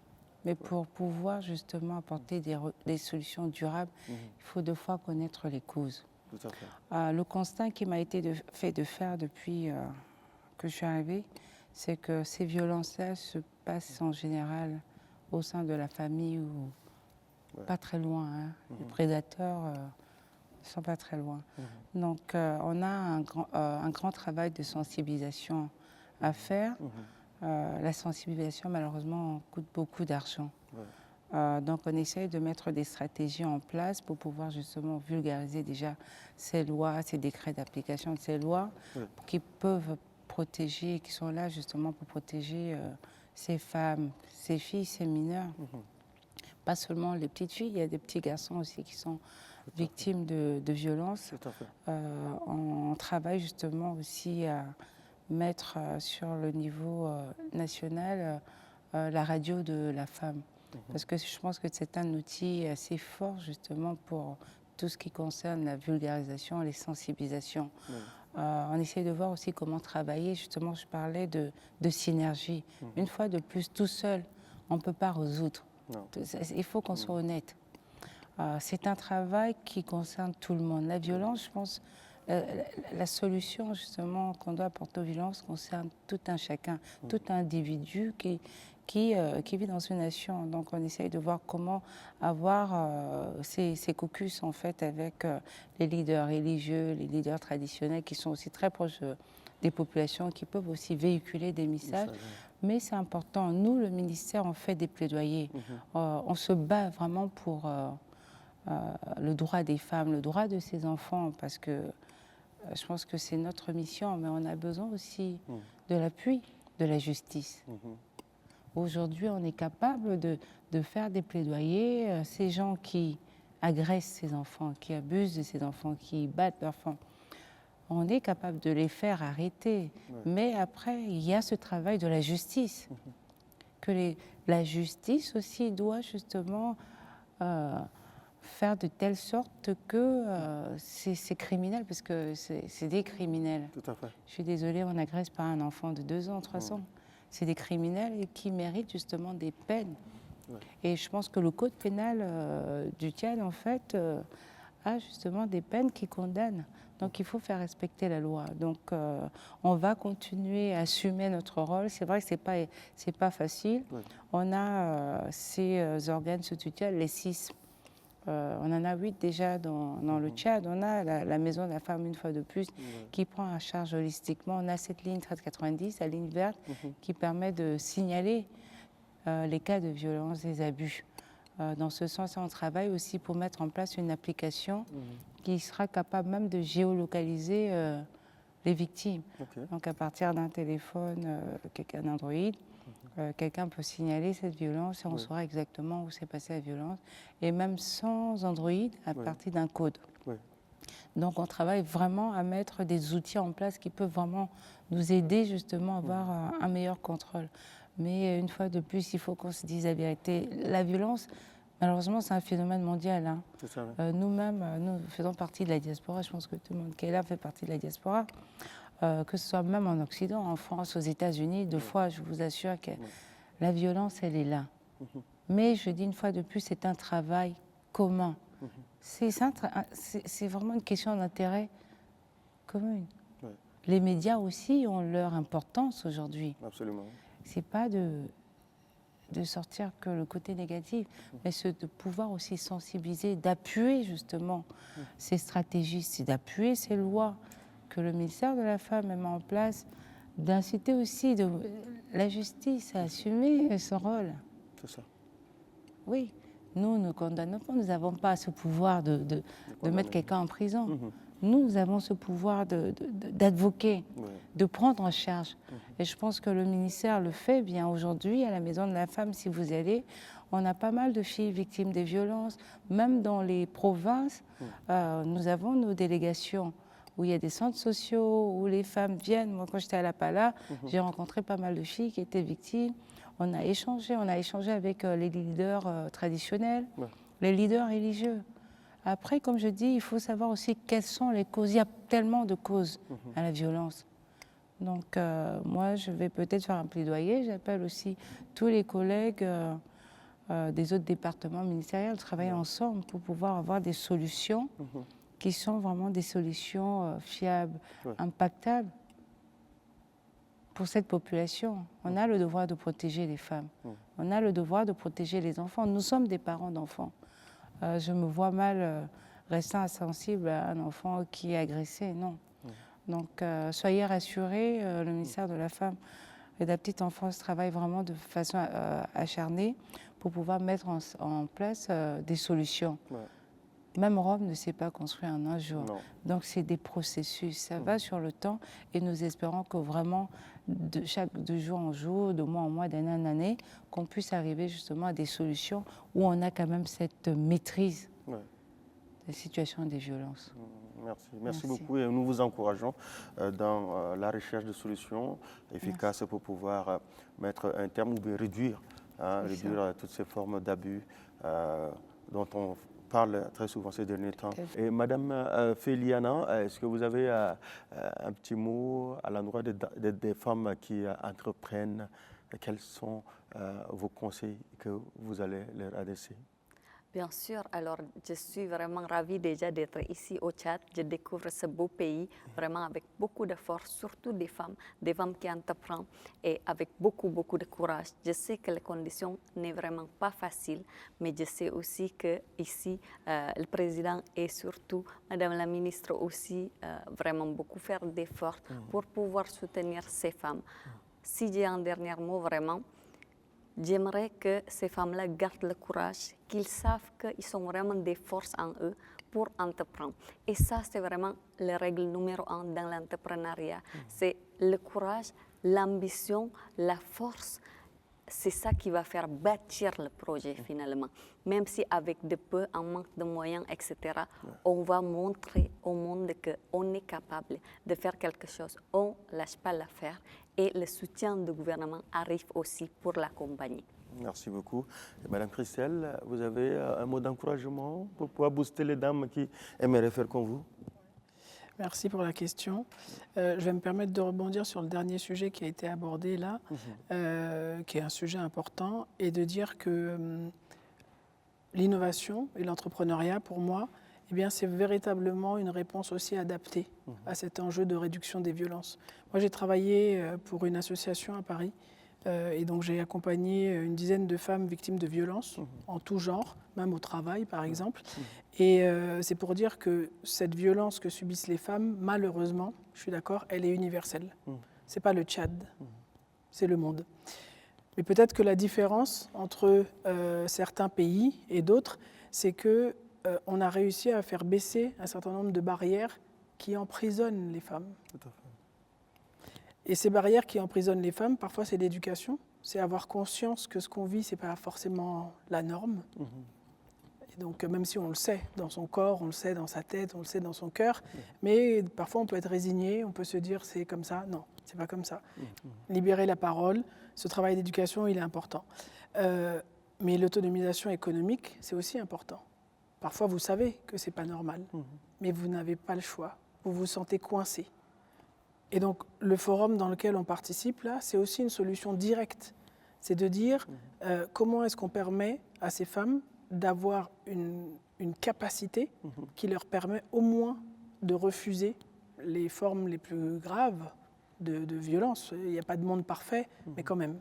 Mais pour pouvoir justement apporter des solutions durables, il faut deux fois connaître les causes. Tout à fait. Le constat qui m'a été fait de faire depuis que je suis arrivée, c'est que ces violences-là se passent en général au sein de la famille ou pas très loin. Les prédateurs ne sont pas très loin. Donc on a un grand travail de sensibilisation à faire. La sensibilisation, malheureusement, coûte beaucoup d'argent. Donc on essaye de mettre des stratégies en place pour pouvoir justement vulgariser déjà ces lois, ces décrets d'application de ces lois qui peuvent protéger, qui sont là justement pour protéger ces femmes, ces filles, ces mineurs. pas seulement les petites filles, il y a des petits garçons aussi qui sont victimes de violences. Tout à fait. On travaille justement aussi à mettre sur le niveau national la radio de la femme. Parce que je pense que c'est un outil assez fort justement pour tout ce qui concerne la vulgarisation, les sensibilisations. On essaie de voir aussi comment travailler. Justement, je parlais de synergie. Une fois de plus, tout seul, on ne peut pas résoudre. Il faut qu'on soit honnête. C'est un travail qui concerne tout le monde. La violence, je pense, la solution justement qu'on doit apporter aux violences concerne tout un chacun, tout individu qui vit dans une nation. Donc on essaye de voir comment avoir ces caucus en fait avec les leaders religieux, les leaders traditionnels qui sont aussi très proches des populations, qui peuvent aussi véhiculer des messages. Mais c'est important. Nous, le ministère, on fait des plaidoyers. On se bat vraiment pour le droit des femmes, le droit de ces enfants, parce que je pense que c'est notre mission, mais on a besoin aussi de l'appui de la justice. Aujourd'hui, on est capable de faire des plaidoyers. Ces gens qui agressent ces enfants, qui abusent de ces enfants, qui battent leurs enfants, on est capable de les faire arrêter. Mais après, il y a ce travail de la justice. La justice aussi doit justement faire de telle sorte que ces criminels, parce que c'est des criminels. Tout à fait. Je suis désolée, on n'agresse pas un enfant de 2 ans, 3 ans. C'est des criminels qui méritent justement des peines. Et je pense que le code pénal du Tchad, en fait, a justement des peines qui condamnent. Donc il faut faire respecter la loi. Donc on va continuer à assumer notre rôle. C'est vrai que c'est pas facile. On a ces organes sous tutelle, les 6. On en a 8 déjà dans le Tchad. On a la maison de la femme, une fois de plus, qui prend en charge holistiquement. On a cette ligne 1390, la ligne verte, qui permet de signaler les cas de violence, des abus. Dans ce sens, on travaille aussi pour mettre en place une application qui sera capable même de géolocaliser les victimes. Donc à partir d'un téléphone, un Android, quelqu'un peut signaler cette violence et on saura exactement où s'est passée la violence. Et même sans Android, à partir d'un code. Donc on travaille vraiment à mettre des outils en place qui peuvent vraiment nous aider justement à avoir un meilleur contrôle. Mais une fois de plus, il faut qu'on se dise la vérité. La violence, malheureusement, c'est un phénomène mondial. Hein. Nous-mêmes, nous faisons partie de la diaspora. Je pense que tout le monde qui est là fait partie de la diaspora. Que ce soit même en Occident, en France, aux États-Unis, 2 fois, je vous assure que la violence, elle est là. Mais je dis une fois de plus, c'est un travail commun. C'est vraiment une question d'intérêt commun. Les médias aussi ont leur importance aujourd'hui. Absolument. C'est pas de sortir que le côté négatif, mais c'est de pouvoir aussi sensibiliser, d'appuyer justement ces stratégies, c'est d'appuyer ces lois que le ministère de la Femme met en place, d'inciter aussi la justice à assumer son rôle. C'est ça. Oui, nous ne condamnons pas, nous n'avons pas ce pouvoir de mettre quelqu'un en prison. Nous avons ce pouvoir d'advoquer, de prendre en charge. Et je pense que le ministère le fait bien. Aujourd'hui, à la Maison de la Femme, si vous y allez, on a pas mal de filles victimes des violences. Même dans les provinces, nous avons nos délégations où il y a des centres sociaux, où les femmes viennent. Moi, quand j'étais à La Pala, j'ai rencontré pas mal de filles qui étaient victimes. On a échangé avec les leaders traditionnels, les leaders religieux. Après, comme je dis, il faut savoir aussi quelles sont les causes. Il y a tellement de causes à la violence. Donc, moi, je vais peut-être faire un plaidoyer. J'appelle aussi tous les collègues des autres départements ministériels, travailler ensemble pour pouvoir avoir des solutions qui sont vraiment des solutions fiables, impactables pour cette population. On a le devoir de protéger les femmes. On a le devoir de protéger les enfants. Nous sommes des parents d'enfants. Je me vois mal restant insensible à un enfant qui est agressé, non. Donc, soyez rassurés, le ministère de la Femme et de la Petite Enfance travaille vraiment de façon acharnée pour pouvoir mettre en place des solutions. Même Rome ne s'est pas construit en un jour. Non. Donc c'est des processus, ça va sur le temps et nous espérons que vraiment de jour en jour, de mois en mois, d'année en année, qu'on puisse arriver justement à des solutions où on a quand même cette maîtrise Ouais. des situations des violences. Merci beaucoup et nous vous encourageons dans la recherche de solutions efficaces pour pouvoir mettre un terme ou bien réduire, toutes ces formes d'abus dont on parle très souvent ces derniers temps. Et Madame Féliana, est-ce que vous avez un petit mot à l'endroit des femmes qui entreprennent? Quels sont vos conseils que vous allez leur adresser? Bien sûr, alors je suis vraiment ravie déjà d'être ici au Tchad. Je découvre ce beau pays vraiment avec beaucoup de force, surtout des femmes qui entreprennent et avec beaucoup de courage. Je sais que les conditions n'est vraiment pas faciles, mais je sais aussi que ici le président et surtout Madame la ministre aussi vraiment beaucoup faire d'efforts pour pouvoir soutenir ces femmes. Si j'ai un dernier mot vraiment, j'aimerais que ces femmes-là gardent le courage, qu'ils savent qu'ils ont vraiment des forces en eux pour entreprendre. Et ça, c'est vraiment la règle numéro 1 dans l'entrepreneuriat. C'est le courage, l'ambition, la force. C'est ça qui va faire bâtir le projet finalement. Même si avec de peu, un manque de moyens, etc., on va montrer au monde qu'on est capable de faire quelque chose. On ne lâche pas l'affaire et le soutien du gouvernement arrive aussi pour l'accompagner. Merci beaucoup. Et Madame Christelle, vous avez un mot d'encouragement pour pouvoir booster les dames qui aimeraient faire comme vous? Merci pour la question. Je vais me permettre de rebondir sur le dernier sujet qui a été abordé là, qui est un sujet important, et de dire que l'innovation et l'entrepreneuriat, pour moi, eh bien, c'est véritablement une réponse aussi adaptée à cet enjeu de réduction des violences. Moi, j'ai travaillé pour une association à Paris, et donc j'ai accompagné une dizaine de femmes victimes de violences en tout genre, même au travail par exemple. Et c'est pour dire que cette violence que subissent les femmes, malheureusement, je suis d'accord, elle est universelle. C'est pas le Tchad, c'est le monde. Mais peut-être que la différence entre certains pays et d'autres, c'est que on a réussi à faire baisser un certain nombre de barrières qui emprisonnent les femmes. Tout à fait. Et ces barrières qui emprisonnent les femmes, parfois c'est l'éducation, c'est avoir conscience que ce qu'on vit, ce n'est pas forcément la norme. Et donc même si on le sait dans son corps, on le sait dans sa tête, on le sait dans son cœur, mais parfois on peut être résigné, on peut se dire c'est comme ça. Non, c'est pas comme ça. Libérer la parole, ce travail d'éducation, il est important. Mais l'autonomisation économique, c'est aussi important. Parfois, vous savez que ce n'est pas normal, mais vous n'avez pas le choix. Vous vous sentez coincé. Et donc, le forum dans lequel on participe, là, c'est aussi une solution directe. C'est de dire comment est-ce qu'on permet à ces femmes d'avoir une capacité qui leur permet au moins de refuser les formes les plus graves de violence. Il n'y a pas de monde parfait, mais quand même.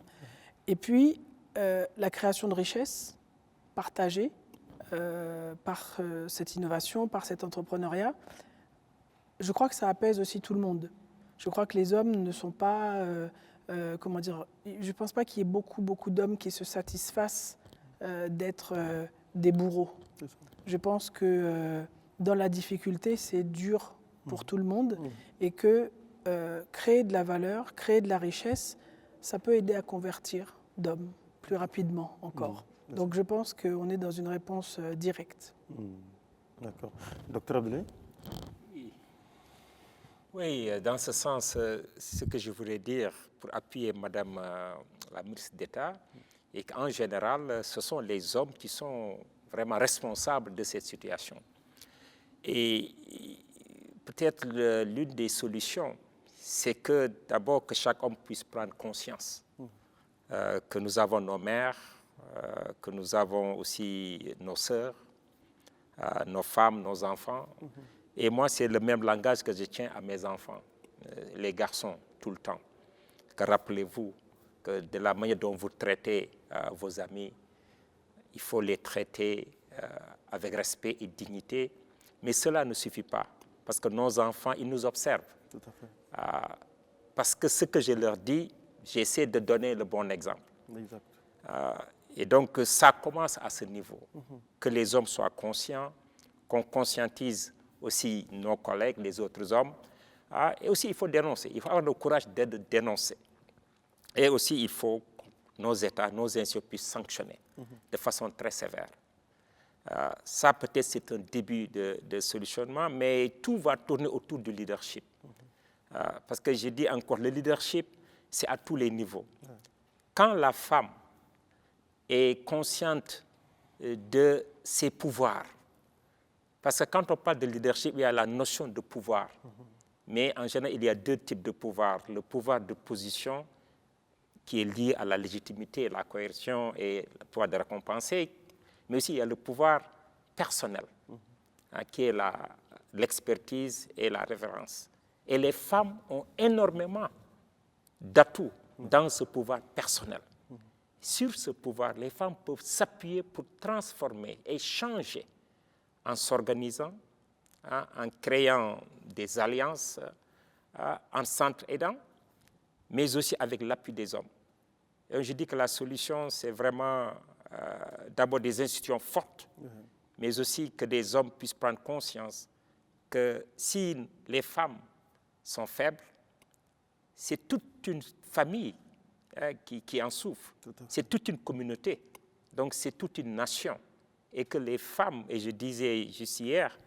Et puis, la création de richesses partagées, par cette innovation, par cet entrepreneuriat, je crois que ça apaise aussi tout le monde. Je crois que les hommes ne sont pas, comment dire, je ne pense pas qu'il y ait beaucoup d'hommes qui se satisfassent d'être des bourreaux. Je pense que dans la difficulté, c'est dur pour tout le monde et que créer de la valeur, créer de la richesse, ça peut aider à convertir d'hommes plus rapidement encore. Donc je pense qu'on est dans une réponse directe. D'accord. Docteur Abdoulaye? Oui, dans ce sens, ce que je voulais dire pour appuyer Madame la ministre d'État, est qu'en général, ce sont les hommes qui sont vraiment responsables de cette situation. Et peut-être l'une des solutions, c'est que d'abord que chaque homme puisse prendre conscience que nous avons nos mères, que nous avons aussi nos sœurs, nos femmes, nos enfants. Et moi, c'est le même langage que je tiens à mes enfants, les garçons, tout le temps. Que rappelez-vous que de la manière dont vous traitez vos amis, il faut les traiter avec respect et dignité. Mais cela ne suffit pas, parce que nos enfants, ils nous observent. Tout à fait. Parce que ce que je leur dis, j'essaie de donner le bon exemple. Exact. Et donc, ça commence à ce niveau, que les hommes soient conscients qu'on conscientise aussi nos collègues, les autres hommes. Et aussi, il faut dénoncer. Il faut avoir le courage de dénoncer. Et aussi, il faut que nos États, nos institutions puissent sanctionner de façon très sévère. Ça, peut-être, c'est un début de solutionnement, mais tout va tourner autour du leadership. Parce que je dis encore, le leadership, c'est à tous les niveaux. Quand la femme est consciente de ses pouvoirs, parce que quand on parle de leadership, il y a la notion de pouvoir. Mais en général, il y a deux types de pouvoir. Le pouvoir de position, qui est lié à la légitimité, la coercion et le pouvoir de récompenser. Mais aussi, il y a le pouvoir personnel, qui est l'expertise et la révérence. Et les femmes ont énormément d'atouts dans ce pouvoir personnel. Sur ce pouvoir, les femmes peuvent s'appuyer pour transformer et changer en s'organisant, en créant des alliances, en s'entraidant, mais aussi avec l'appui des hommes. Et je dis que la solution, c'est vraiment d'abord des institutions fortes, mais aussi que des hommes puissent prendre conscience que si les femmes sont faibles, c'est toute une famille qui en souffre, c'est toute une communauté, donc c'est toute une nation. Et que les femmes, et je disais juste hier,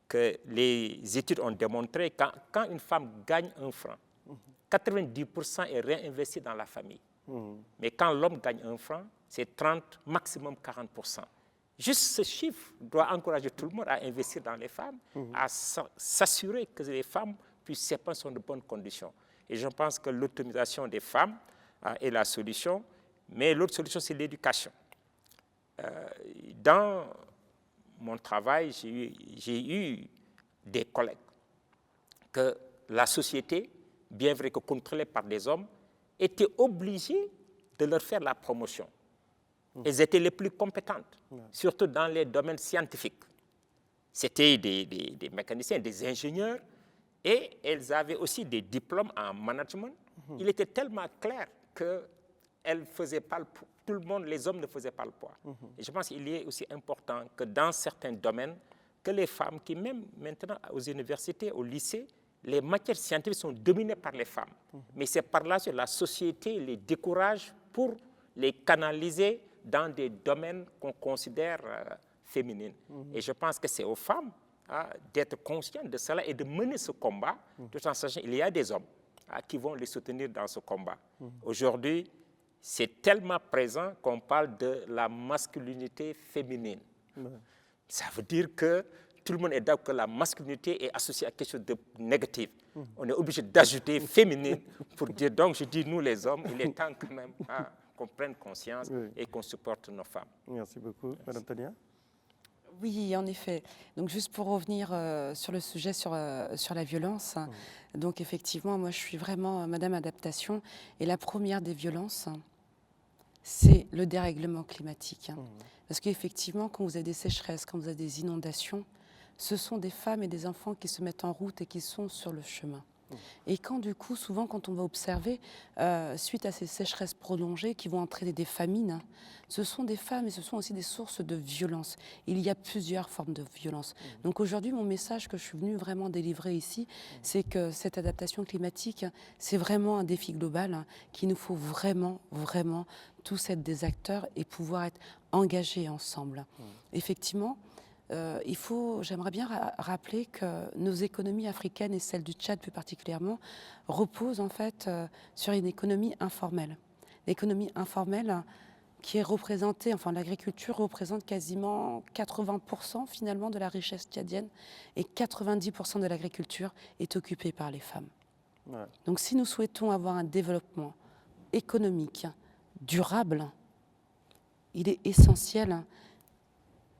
que les études ont démontré que quand une femme gagne 1 franc, 90% est réinvesti dans la famille. Mais quand l'homme gagne 1 franc, c'est 30, maximum 40%. Juste ce chiffre doit encourager tout le monde à investir dans les femmes, à s'assurer que les femmes puissent s'épanouir dans de bonnes conditions. Et je pense que l'autonomisation des femmes est la solution, mais l'autre solution, c'est l'éducation. Dans mon travail, j'ai eu des collègues que la société, bien vrai que contrôlée par des hommes, était obligée de leur faire la promotion. Elles étaient les plus compétentes, surtout dans les domaines scientifiques. C'était des mécaniciens, des ingénieurs, et elles avaient aussi des diplômes en management. Il était tellement clair qu'elles ne faisaient pas le poids. Tout le monde, les hommes ne faisaient pas le poids. Et je pense qu'il est aussi important que dans certains domaines, que les femmes, qui même maintenant aux universités, au lycée, les matières scientifiques sont dominées par les femmes. Mais c'est par là que la société les décourage pour les canaliser dans des domaines qu'on considère féminins. Et je pense que c'est aux femmes d'être conscientes de cela et de mener ce combat, tout en sachant qu'il y a des hommes qui vont les soutenir dans ce combat. Aujourd'hui, c'est tellement présent qu'on parle de la masculinité féminine. Ça veut dire que tout le monde est d'accord que la masculinité est associée à quelque chose de négatif. On est obligé d'ajouter féminine pour dire, donc je dis, nous les hommes, il est temps quand même qu'on prenne conscience et qu'on supporte nos femmes. Merci beaucoup. Madame Tania? Oui, en effet. Donc juste pour revenir sur le sujet sur la violence, donc effectivement, moi je suis vraiment Madame Adaptation, et la première des violences, c'est le dérèglement climatique. Parce qu'effectivement, quand vous avez des sécheresses, quand vous avez des inondations, ce sont des femmes et des enfants qui se mettent en route et qui sont sur le chemin. Et quand du coup, souvent quand on va observer, suite à ces sécheresses prolongées qui vont entraîner des famines, ce sont des femmes et ce sont aussi des sources de violence. Il y a plusieurs formes de violence. Donc aujourd'hui, mon message que je suis venue vraiment délivrer ici, c'est que cette adaptation climatique, c'est vraiment un défi global qu'il nous faut vraiment, vraiment tous être des acteurs et pouvoir être engagés ensemble. Effectivement, j'aimerais bien rappeler que nos économies africaines et celles du Tchad plus particulièrement reposent en fait sur une économie informelle. L'économie informelle qui est représentée, enfin l'agriculture représente quasiment 80% finalement de la richesse tchadienne et 90% de l'agriculture est occupée par les femmes. Donc si nous souhaitons avoir un développement économique durable, il est essentiel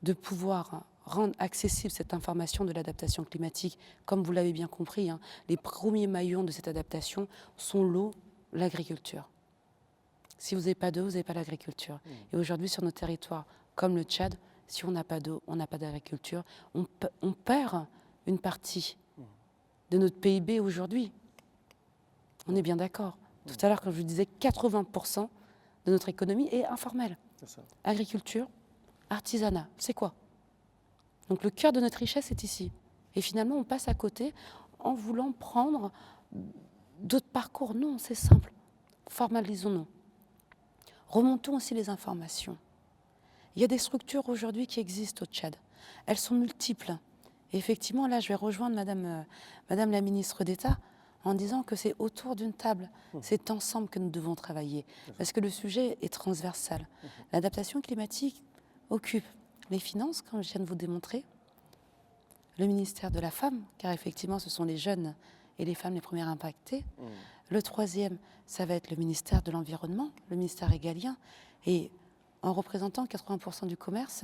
de pouvoir rendre accessible cette information de l'adaptation climatique. Comme vous l'avez bien compris, les premiers maillons de cette adaptation sont l'eau, l'agriculture. Si vous n'avez pas d'eau, vous n'avez pas l'agriculture. Et aujourd'hui, sur nos territoires, comme le Tchad, si on n'a pas d'eau, on n'a pas d'agriculture, on perd une partie de notre PIB aujourd'hui. On est bien d'accord. Tout à l'heure, quand je vous disais 80% de notre économie est informelle. Agriculture, artisanat, c'est quoi? Donc le cœur de notre richesse est ici. Et finalement, on passe à côté en voulant prendre d'autres parcours. Non, c'est simple. Formalisons-nous. Remontons aussi les informations. Il y a des structures aujourd'hui qui existent au Tchad. Elles sont multiples. Et effectivement, là, je vais rejoindre Madame la ministre d'État en disant que c'est autour d'une table, c'est ensemble que nous devons travailler, parce que le sujet est transversal. L'adaptation climatique occupe les finances, comme je viens de vous démontrer, le ministère de la Femme, car effectivement, ce sont les jeunes et les femmes les premières impactées. Le troisième, ça va être le ministère de l'Environnement, le ministère régalien, et en représentant 80% du commerce,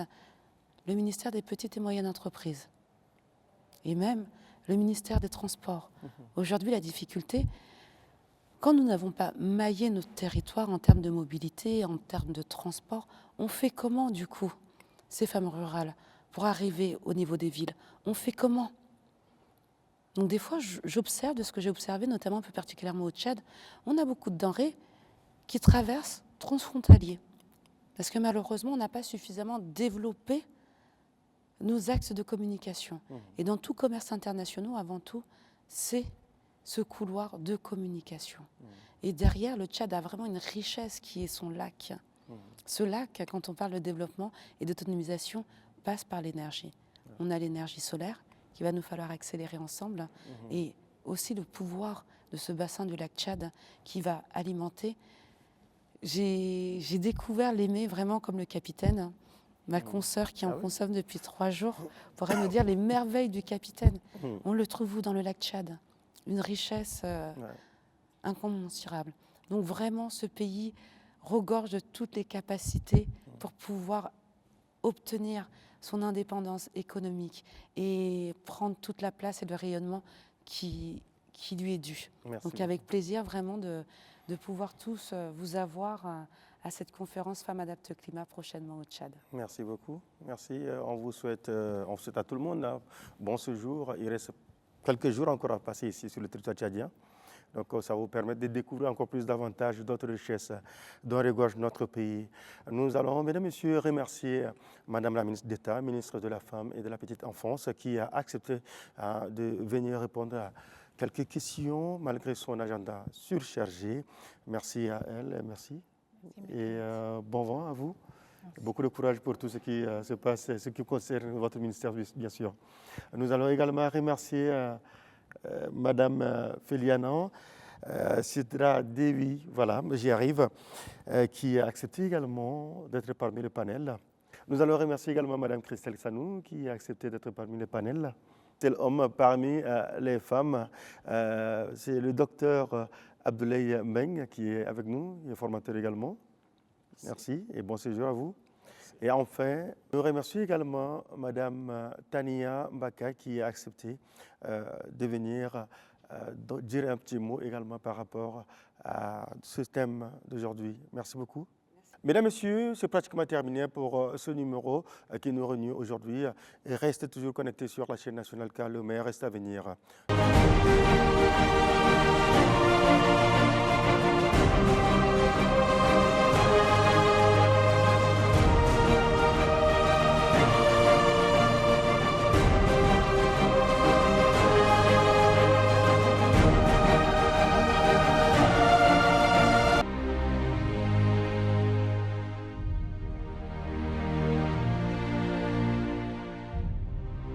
le ministère des petites et moyennes entreprises, et même le ministère des Transports. Aujourd'hui, la difficulté, quand nous n'avons pas maillé notre territoire en termes de mobilité, en termes de transport, on fait comment, du coup, ces femmes rurales, pour arriver au niveau des villes? On fait comment? Donc des fois, j'observe de ce que j'ai observé, notamment plus particulièrement au Tchad, on a beaucoup de denrées qui traversent transfrontaliers. Parce que malheureusement, on n'a pas suffisamment développé nos axes de communication. Et dans tout commerce international, avant tout, c'est ce couloir de communication. Et derrière, le Tchad a vraiment une richesse qui est son lac. Ce lac, quand on parle de développement et d'autonomisation, passe par l'énergie. On a l'énergie solaire qu'il va nous falloir accélérer ensemble, et aussi le pouvoir de ce bassin du lac Tchad qui va alimenter. J'ai découvert l'aimer vraiment comme le capitaine. Ma consoeur qui en consomme depuis 3 jours pourrait me dire les merveilles du capitaine. On le trouve où dans le lac Tchad? Une richesse incommensurable. Donc vraiment, ce pays regorge de toutes les capacités pour pouvoir obtenir son indépendance économique et prendre toute la place et le rayonnement qui lui est dû. Merci. Donc avec plaisir vraiment de pouvoir tous vous avoir à cette conférence Femmes Adaptent Climat prochainement au Tchad. Merci beaucoup. Merci. On souhaite à tout le monde bon séjour. Il reste quelques jours encore à passer ici sur le territoire tchadien. Donc ça va vous permettre de découvrir encore plus davantage d'autres richesses dont regorge notre pays. Nous allons, mesdames et messieurs, remercier Madame la ministre d'État, ministre de la Femme et de la Petite Enfance, qui a accepté de venir répondre à quelques questions malgré son agenda surchargé. Merci à elle, merci. Et bon vent à vous. Merci. Beaucoup de courage pour tout ce qui se passe, ce qui concerne votre ministère, bien sûr. Nous allons également remercier Madame Féliana Sidra Devi, voilà, j'y arrive, qui a accepté également d'être parmi le panel. Nous allons remercier également Madame Christelle Sanou, qui a accepté d'être parmi le panel. C'est l'homme parmi les femmes, c'est le docteur Abdoulaye Meng qui est avec nous, il est formateur également. Merci et bon séjour à vous. Et enfin, nous remercions également Madame Tania Mbaka qui a accepté de venir dire un petit mot également par rapport à ce thème d'aujourd'hui. Merci beaucoup. Mesdames, Messieurs, c'est pratiquement terminé pour ce numéro qui nous réunit aujourd'hui. Et restez toujours connectés sur la chaîne nationale car le meilleur reste à venir.